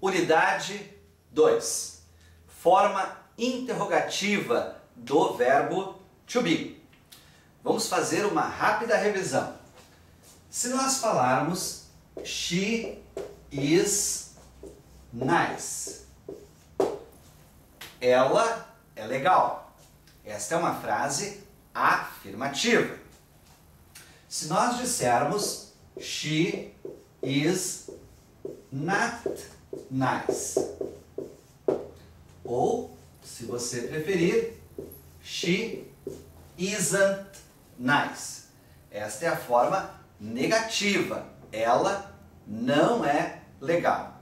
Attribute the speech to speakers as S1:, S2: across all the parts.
S1: Unidade 2. Forma interrogativa do verbo to be. Vamos fazer uma rápida revisão. Se nós falarmos she is nice, ela é legal. Esta é uma frase afirmativa. Se nós dissermos she is not nice, ou, se você preferir, she isn't nice. Esta é a forma negativa. Ela não é legal.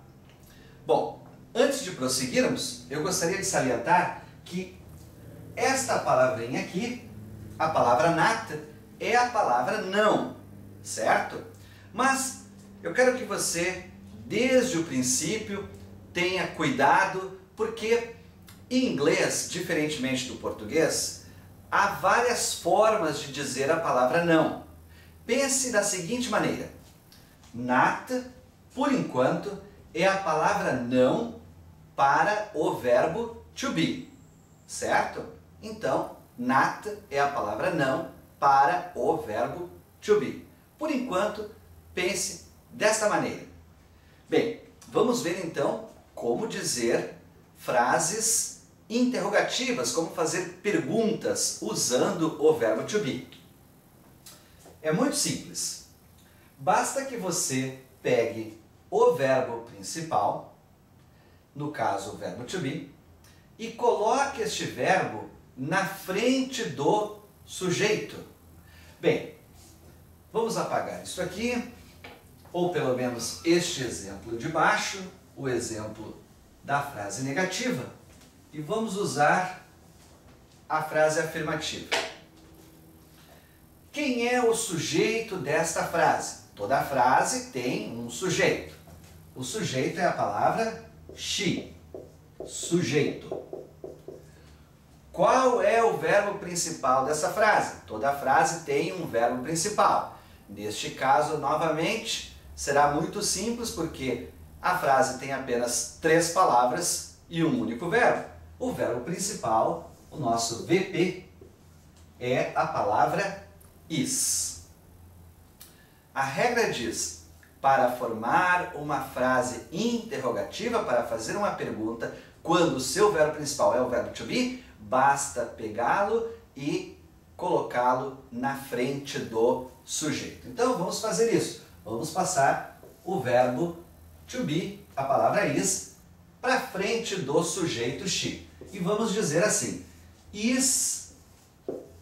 S1: Bom, antes de prosseguirmos, eu gostaria de salientar que esta palavrinha aqui, a palavra not, é a palavra não, certo? Mas eu quero que você, desde o princípio, tenha cuidado, porque em inglês, diferentemente do português, há várias formas de dizer a palavra não. Pense da seguinte maneira: not, por enquanto, é a palavra não para o verbo to be, certo? Então, not é a palavra não para o verbo to be. Por enquanto, pense desta maneira. Bem, vamos ver então como dizer frases interrogativas, como fazer perguntas usando o verbo to be. É muito simples. Basta que você pegue o verbo principal, no caso o verbo to be, e coloque este verbo na frente do sujeito. Bem, vamos apagar isso aqui, ou pelo menos este exemplo de baixo, o exemplo da frase negativa, e vamos usar a frase afirmativa. Quem é o sujeito desta frase? Toda frase tem um sujeito. O sujeito é a palavra she, sujeito. Qual é o verbo principal dessa frase? Toda frase tem um verbo principal. Neste caso, novamente, será muito simples porque a frase tem apenas 3 palavras e um único verbo. O verbo principal, o nosso VP, é a palavra is. A regra diz: para formar uma frase interrogativa, para fazer uma pergunta, quando o seu verbo principal é o verbo to be, basta pegá-lo e colocá-lo na frente do sujeito. Então vamos fazer isso. Vamos passar o verbo to be, a palavra is, para frente do sujeito she. E vamos dizer assim: is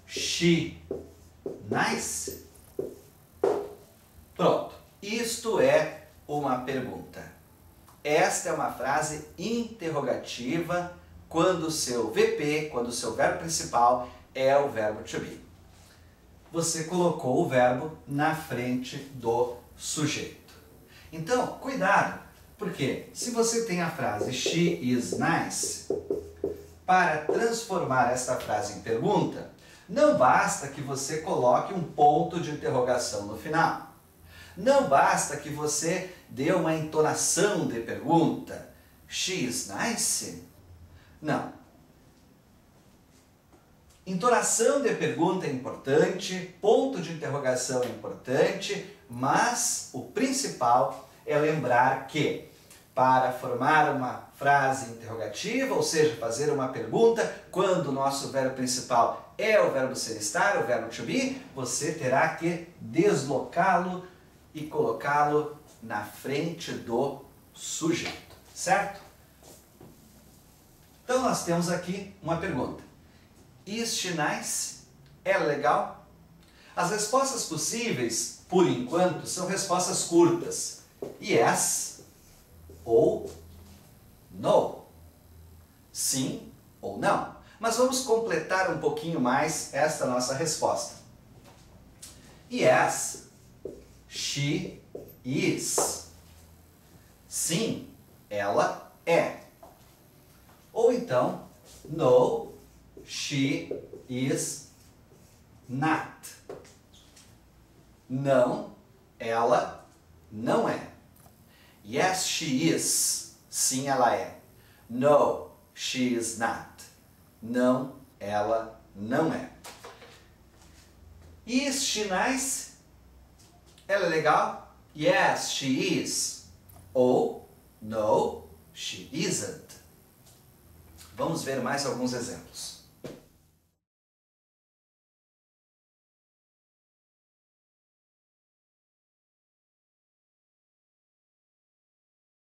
S1: she nice? Pronto. Isto é uma pergunta. Esta é uma frase interrogativa quando o seu VP, quando o seu verbo principal é o verbo to be. Você colocou o verbo na frente do sujeito. Então, cuidado, porque se você tem a frase she is nice, para transformar esta frase em pergunta, não basta que você coloque um ponto de interrogação no final. Não basta que você dê uma entonação de pergunta. She is nice? Não. Entonação de pergunta é importante, ponto de interrogação é importante, mas o principal é lembrar que, para formar uma frase interrogativa, ou seja, fazer uma pergunta, quando o nosso verbo principal é o verbo ser estar, o verbo to be, você terá que deslocá-lo e colocá-lo na frente do sujeito, certo? Então nós temos aqui uma pergunta. Is she nice? Ela é legal? As respostas possíveis, por enquanto, são respostas curtas. Yes ou no. Sim ou não. Mas vamos completar um pouquinho mais esta nossa resposta. Yes, she is. Sim, ela é. Ou então, no, she is not. Não, ela não é. Yes, she is. Sim, ela é. No, she is not. Não, ela não é. Is she nice? Ela é legal? Yes, she is. Ou, no, she isn't. Vamos ver mais alguns exemplos.